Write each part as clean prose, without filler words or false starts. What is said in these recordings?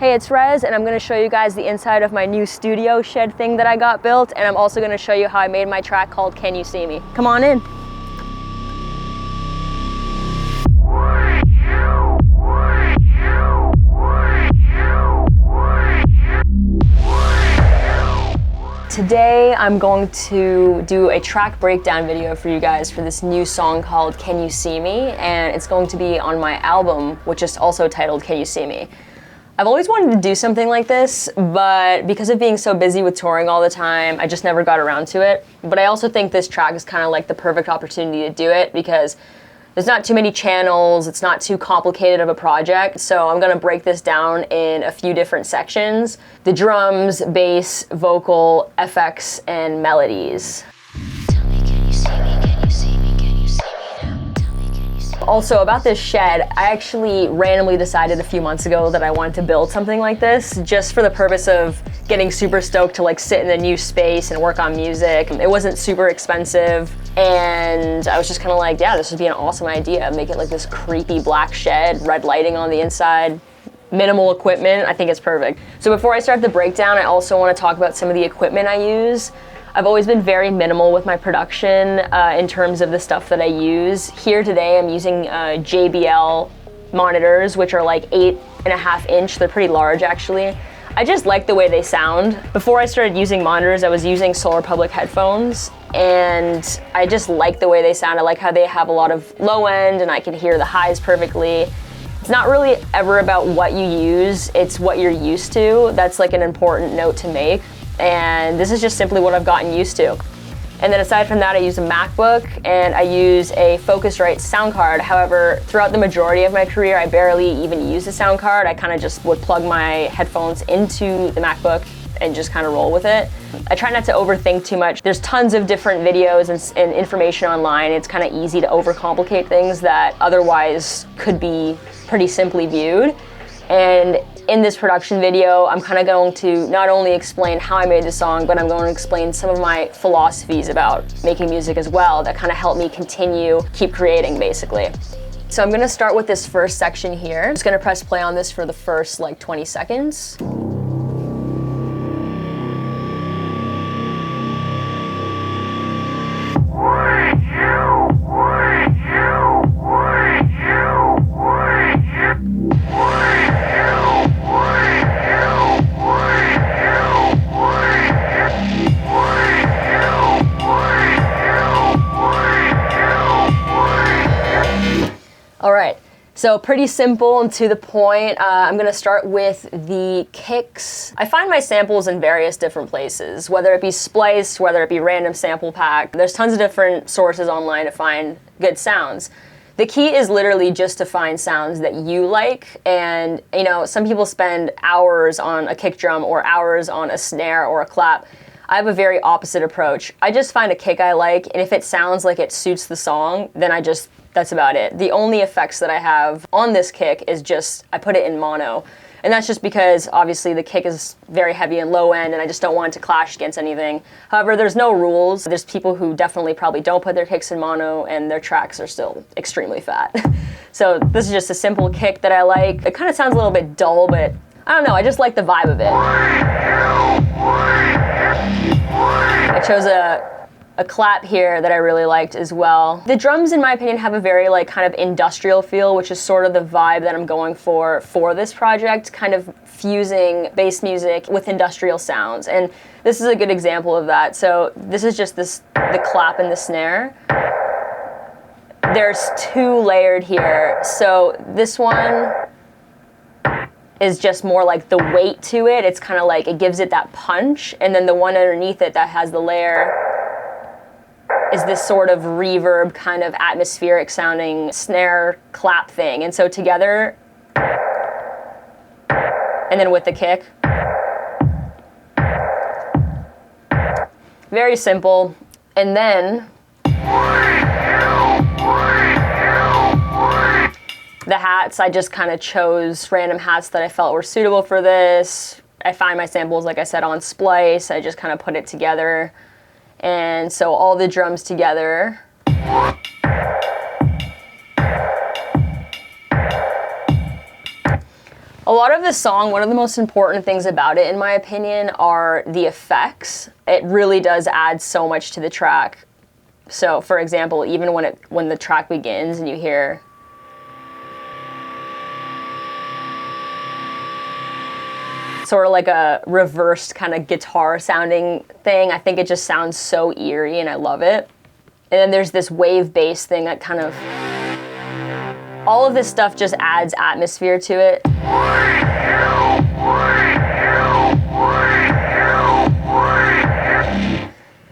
Hey, it's REZZ, and I'm gonna show you guys the inside of my new studio shed thing that I got built, and I'm also gonna show you how I made my track called Can You See Me? Come on in. Today, I'm going to do a track breakdown video for you guys for this new song called Can You See Me? And it's going to be on my album, which is also titled Can You See Me? I've always wanted to do something like this, but because of being so busy with touring all the time, I just never got around to it. But I also think this track is kind of like the perfect opportunity to do it because there's not too many channels, it's not too complicated of a project, so I'm gonna break this down in a few different sections: the drums, bass, vocal, FX, and melodies. Also, about this shed, I actually randomly decided a few months ago that I wanted to build something like this just for the purpose of getting super stoked to like sit in a new space and work on music. It wasn't super expensive, and I was just kind of like, yeah, this would be an awesome idea. Make it like this creepy black shed, red lighting on the inside, minimal equipment. I think it's perfect. So before I start the breakdown, I also want to talk about some of the equipment I use. I've always been very minimal with my production in terms of the stuff that I use. Here today, I'm using JBL monitors, which are like 8.5 inch. They're pretty large, actually. I just like the way they sound. Before I started using monitors, I was using Solar Republic headphones, and I just like the way they sound. I like how they have a lot of low end, and I can hear the highs perfectly. It's not really ever about what you use, it's what you're used to. That's like an important note to make. And this is just simply what I've gotten used to. And then aside from that, I use a MacBook and I use a Focusrite sound card. However, throughout the majority of my career, I barely even use a sound card. I kind of just would plug my headphones into the MacBook and just kind of roll with it. I try not to overthink too much. There's tons of different videos and information online. It's kind of easy to overcomplicate things that otherwise could be pretty simply viewed. And in this production video, I'm kind of going to not only explain how I made the song, but I'm going to explain some of my philosophies about making music as well that kind of help me keep creating, basically. So I'm going to start with this first section here. I'm just going to press play on this for the first like 20 seconds. All right, so pretty simple and to the point. I'm gonna start with the kicks. I find my samples in various different places, whether it be Splice, whether it be random sample pack. There's tons of different sources online to find good sounds. The key is literally just to find sounds that you like, and you know, some people spend hours on a kick drum or hours on a snare or a clap. I have a very opposite approach. I just find a kick I like, and if it sounds like it suits the song, then that's about it. The only effects that I have on this kick is just, I put it in mono. And that's just because obviously the kick is very heavy and low end and I just don't want it to clash against anything. However, there's no rules. There's people who definitely probably don't put their kicks in mono and their tracks are still extremely fat. So this is just a simple kick that I like. It kind of sounds a little bit dull, but I don't know, I just like the vibe of it. I chose a clap here that I really liked as well. The drums, in my opinion, have a very like kind of industrial feel, which is sort of the vibe that I'm going for this project, kind of fusing bass music with industrial sounds. And this is a good example of that. So this is just the clap and the snare. There's two layered here. So this one is just more like the weight to it. It's kind of like, it gives it that punch. And then the one underneath it that has the layer is this sort of reverb, kind of atmospheric sounding snare clap thing. And so together, and then with the kick. Very simple. And then the hats, I just kind of chose random hats that I felt were suitable for this. I find my samples, like I said, on Splice. I just kind of put it together. And so all the drums together. A lot of the song, one of the most important things about it, in my opinion, are the effects. It really does add so much to the track. So, for example, even when the track begins and you hear sort of like a reversed kind of guitar sounding thing, I think it just sounds so eerie and I love it. And then there's this wave bass thing that kind of, all of this stuff just adds atmosphere to it.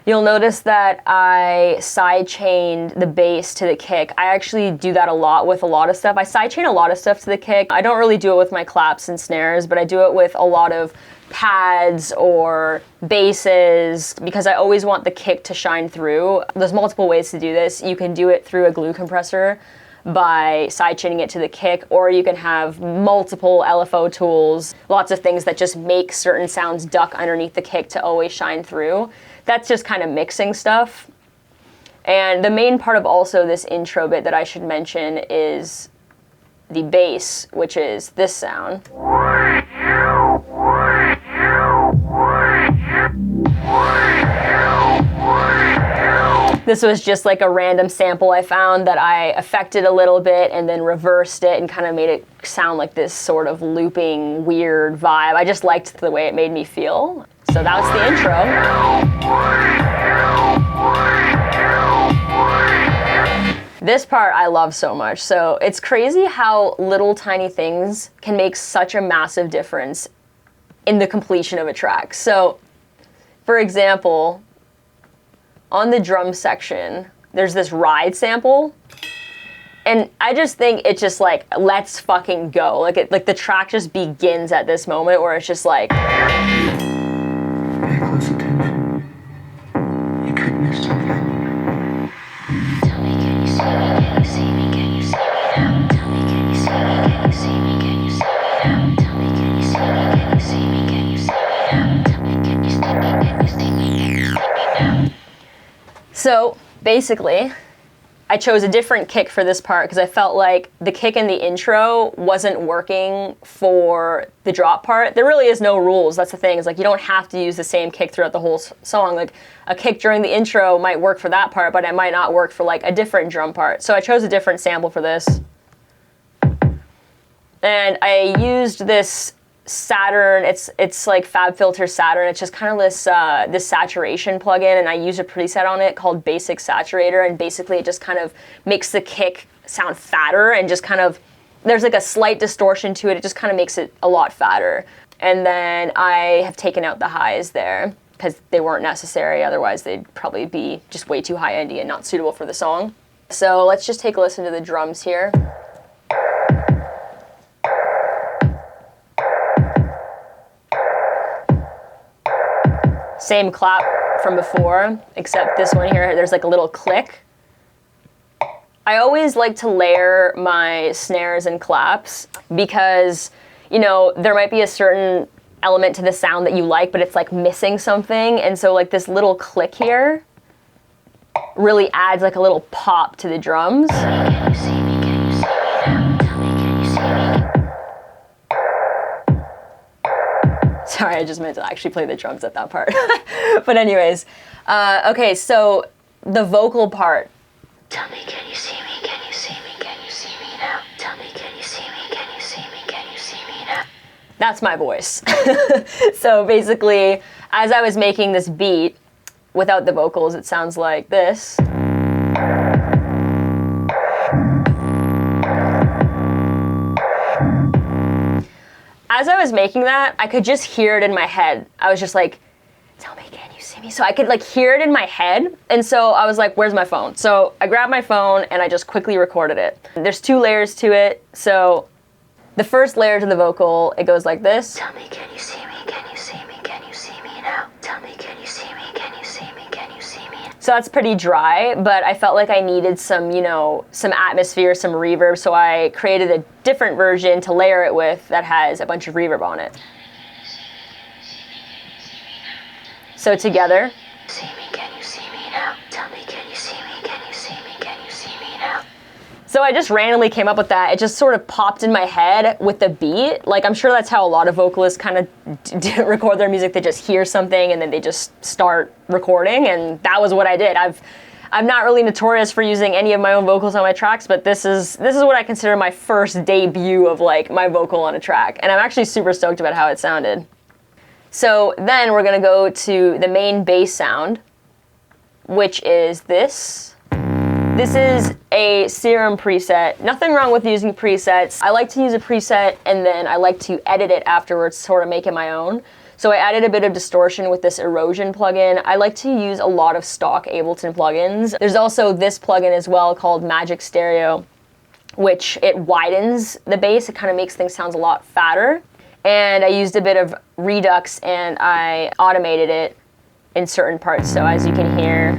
You'll notice that I sidechained the bass to the kick. I actually do that a lot with a lot of stuff. I sidechain a lot of stuff to the kick. I don't really do it with my claps and snares, but I do it with a lot of pads or basses because I always want the kick to shine through. There's multiple ways to do this. You can do it through a glue compressor by sidechaining it to the kick, or you can have multiple LFO tools, lots of things that just make certain sounds duck underneath the kick to always shine through. That's just kind of mixing stuff. And the main part of also this intro bit that I should mention is the bass, which is this sound. This was just like a random sample I found that I affected a little bit and then reversed it and kind of made it sound like this sort of looping, weird vibe. I just liked the way it made me feel. So that was the intro. This part I love so much. So it's crazy how little tiny things can make such a massive difference in the completion of a track. So, for example, on the drum section, there's this ride sample. And I just think it's just like, let's fucking go. Like the track just begins at this moment where it's just like. Pay close attention. You could miss something. Tell me, can you see me? Can you see me? Can you see me now? Tell me, can you see me? Can you see me? Can you see me now? Tell me, can you see me? Can you see me? Can you see me now? Tell me, can you see me? Can you see me? Can you see me now? So basically, I chose a different kick for this part because I felt like the kick in the intro wasn't working for the drop part. There really is no rules. That's the thing. It's like you don't have to use the same kick throughout the whole song. Like a kick during the intro might work for that part, but it might not work for like a different drum part. So I chose a different sample for this. And I used this Saturn, it's like FabFilter Saturn. It's just kind of this this saturation plugin, and I use a preset on it called Basic Saturator, and basically it just kind of makes the kick sound fatter and just kind of, there's like a slight distortion to it. It just kind of makes it a lot fatter. And then I have taken out the highs there because they weren't necessary. Otherwise they'd probably be just way too high-endy and not suitable for the song. So let's just take a listen to the drums here. Same clap from before, except this one here, there's like a little click. I always like to layer my snares and claps because, you know, there might be a certain element to the sound that you like, but it's like missing something. And so like this little click here really adds like a little pop to the drums. Can you see me? Can you see me now? Tell me, can you see me? Sorry, I just meant to actually play the drums at that part. But anyways, okay, so the vocal part. Tell me, can you see me? Can you see me? Can you see me now? Tell me, can you see me? Can you see me? Can you see me now? That's my voice. So basically, as I was making this beat, without the vocals, it sounds like this. As I was making that, I could just hear it in my head. I was just like, tell me, can you see me? So I could like hear it in my head. And so I was like, where's my phone? So I grabbed my phone and I just quickly recorded it. There's 2 layers to it. So the first layer to the vocal, it goes like this. Tell me, can you see me? Can you see me? Can you see me now? Tell me, can you see me? Can you see me? Can you see me? So that's pretty dry, but I felt like I needed some, you know, some atmosphere, some reverb. So I created a different version to layer it with that has a bunch of reverb on it. So together. See me, can you see me now? Tell me, can you see me? Can you see me? Can you see me now? So I just randomly came up with that. It just sort of popped in my head with the beat. Like, I'm sure that's how a lot of vocalists kind of record their music. They just hear something and then they just start recording, and that was what I did. I'm not really notorious for using any of my own vocals on my tracks, but this is what I consider my first debut of like my vocal on a track, and I'm actually super stoked about how it sounded. So then we're gonna go to the main bass sound, which is this. This is a Serum preset. Nothing wrong with using presets. I like to use a preset and then I like to edit it afterwards, sort of make it my own. So I added a bit of distortion with this erosion plugin. I like to use a lot of stock Ableton plugins. There's also this plugin as well called Magic Stereo, which it widens the bass. It kind of makes things sound a lot fatter. And I used a bit of Redux and I automated it in certain parts. So as you can hear,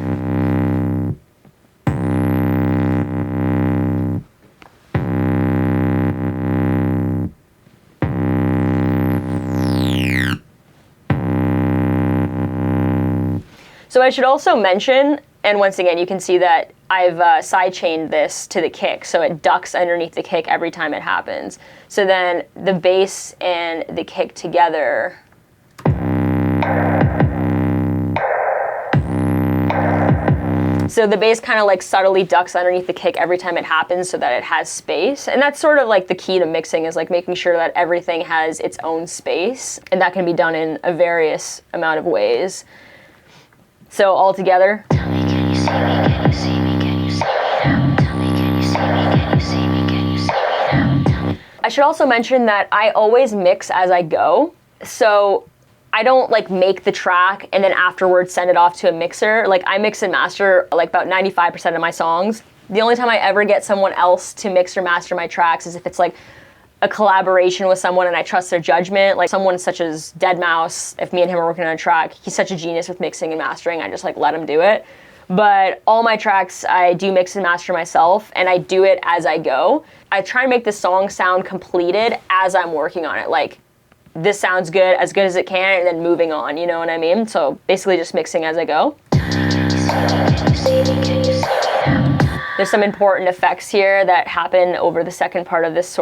so I should also mention, and once again, you can see that I've sidechained this to the kick, so it ducks underneath the kick every time it happens. So then the bass and the kick together. So the bass kind of like subtly ducks underneath the kick every time it happens so that it has space. And that's sort of like the key to mixing, is like making sure that everything has its own space. And that can be done in a various amount of ways. So all together. Tell me, can you see me? Can you see me? Can you see me now? Tell me, can you see me? Can you see me? Can you see me now? Tell me. I should also mention that I always mix as I go. So I don't like make the track and then afterwards send it off to a mixer. Like, I mix and master like about 95% of my songs. The only time I ever get someone else to mix or master my tracks is if it's like a collaboration with someone and I trust their judgment. Like someone such as Deadmau5, if me and him are working on a track, he's such a genius with mixing and mastering, I just like let him do it. But all my tracks, I do mix and master myself, and I do it as I go. I try and make the song sound completed as I'm working on it. Like, this sounds good as it can, and then moving on, you know what I mean? So basically just mixing as I go. There's some important effects here that happen over the second part of this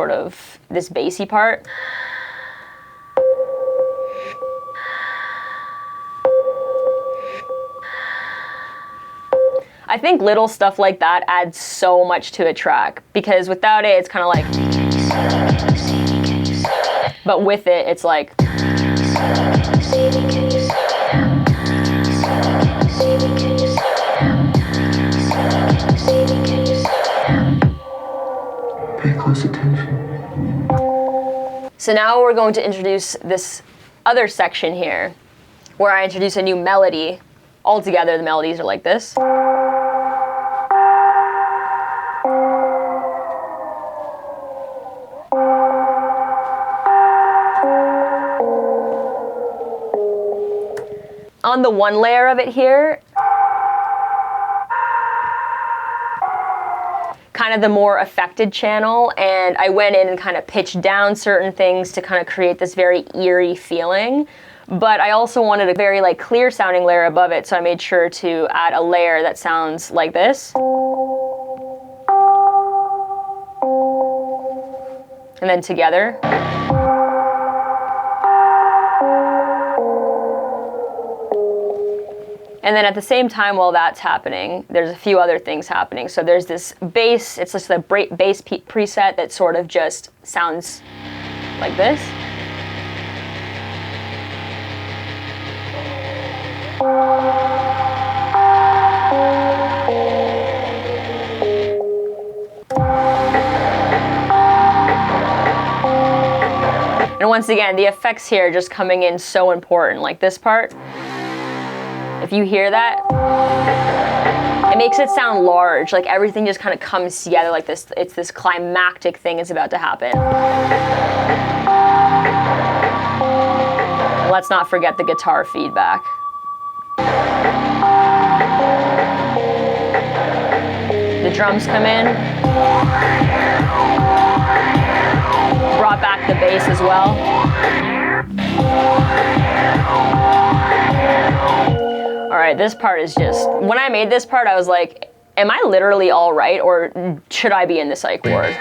bassy part. I think little stuff like that adds so much to a track, because without it, it's kind of like, but with it, it's like. Pay close attention. So now we're going to introduce this other section here, where I introduce a new melody. All together, the melodies are like this. On the one layer of it here, kind of the more affected channel, and I went in and kind of pitched down certain things to kind of create this very eerie feeling. But I also wanted a very like clear sounding layer above it, so I made sure to add a layer that sounds like this. And then together. And then at the same time while that's happening, there's a few other things happening. So there's this bass, it's just a bass preset that sort of just sounds like this. And once again, the effects here just coming in so important, like this part. If you hear that, it makes it sound large, like everything just kind of comes together like this. It's this climactic thing is about to happen. Let's not forget the guitar feedback. The drums come in. Brought back the bass as well. All right, this part is just, when I made this part, I was like, am I literally all right, or should I be in the psych ward?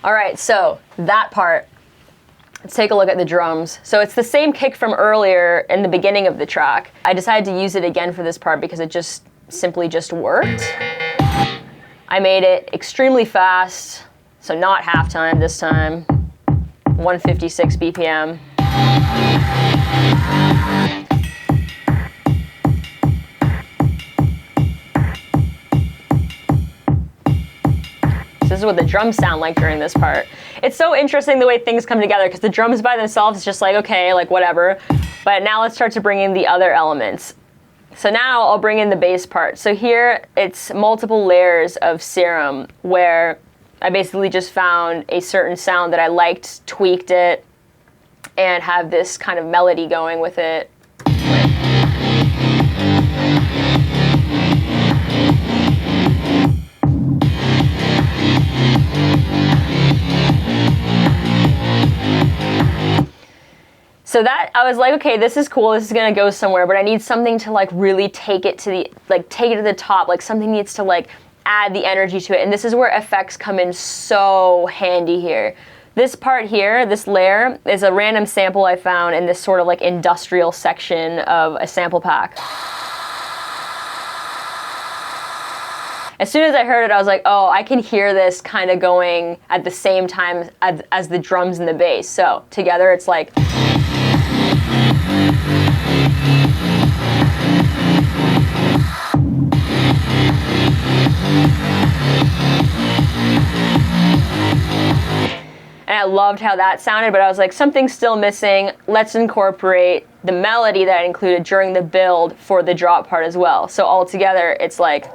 All right, so that part, let's take a look at the drums. So it's the same kick from earlier in the beginning of the track. I decided to use it again for this part because it just simply just worked. I made it extremely fast, so not halftime this time, 156 BPM. This is what the drums sound like during this part. It's so interesting the way things come together, because the drums by themselves is just like, okay, like whatever. But now let's start to bring in the other elements. So now I'll bring in the bass part. So here it's multiple layers of Serum, where I basically just found a certain sound that I liked, tweaked it, and have this kind of melody going with it. So that, I was like, okay, this is cool, this is gonna go somewhere, but I need something to like really take it to the top, like something needs to like add the energy to it. And this is where effects come in so handy here. This part here, this layer, is a random sample I found in this sort of like industrial section of a sample pack. As soon as I heard it, I was like, oh, I can hear this kind of going at the same time as the drums and the bass. So together it's like, and I loved how that sounded, but I was like, something's still missing. Let's incorporate the melody that I included during the build for the drop part as well. So all together, it's like,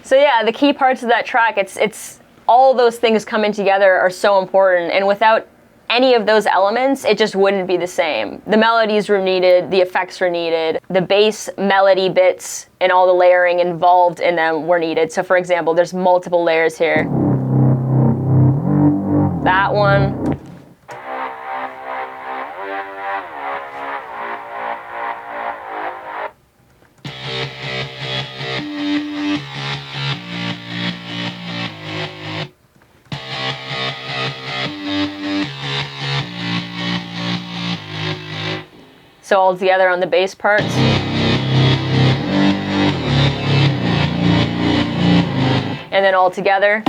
so yeah, the key parts of that track, it's all those things coming together are so important, and without any of those elements, it just wouldn't be the same. The melodies were needed, the effects were needed, the bass melody bits and all the layering involved in them were needed. So for example, there's multiple layers here. That one. So all together on the bass parts. And then all together.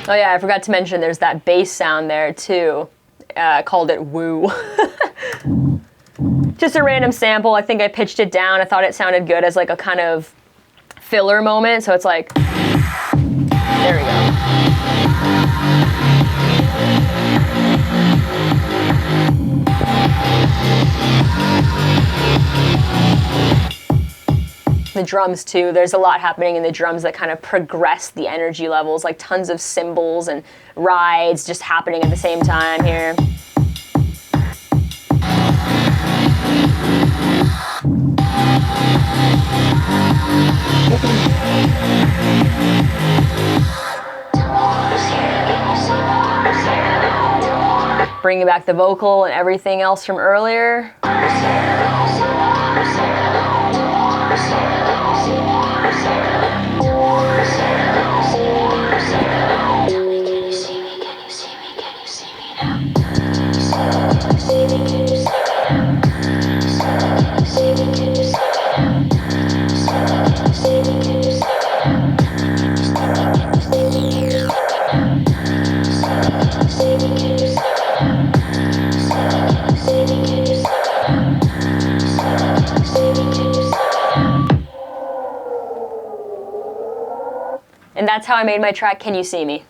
Oh yeah, I forgot to mention there's that bass sound there too. Called it woo. Just a random sample. I think I pitched it down. I thought it sounded good as like a kind of filler moment. So it's like, there we go. The drums too, there's a lot happening in the drums that kind of progress the energy levels, like tons of cymbals and rides just happening at the same time here. Bringing back the vocal and everything else from earlier. Can you see me? And that's how I made my track, Can You See Me?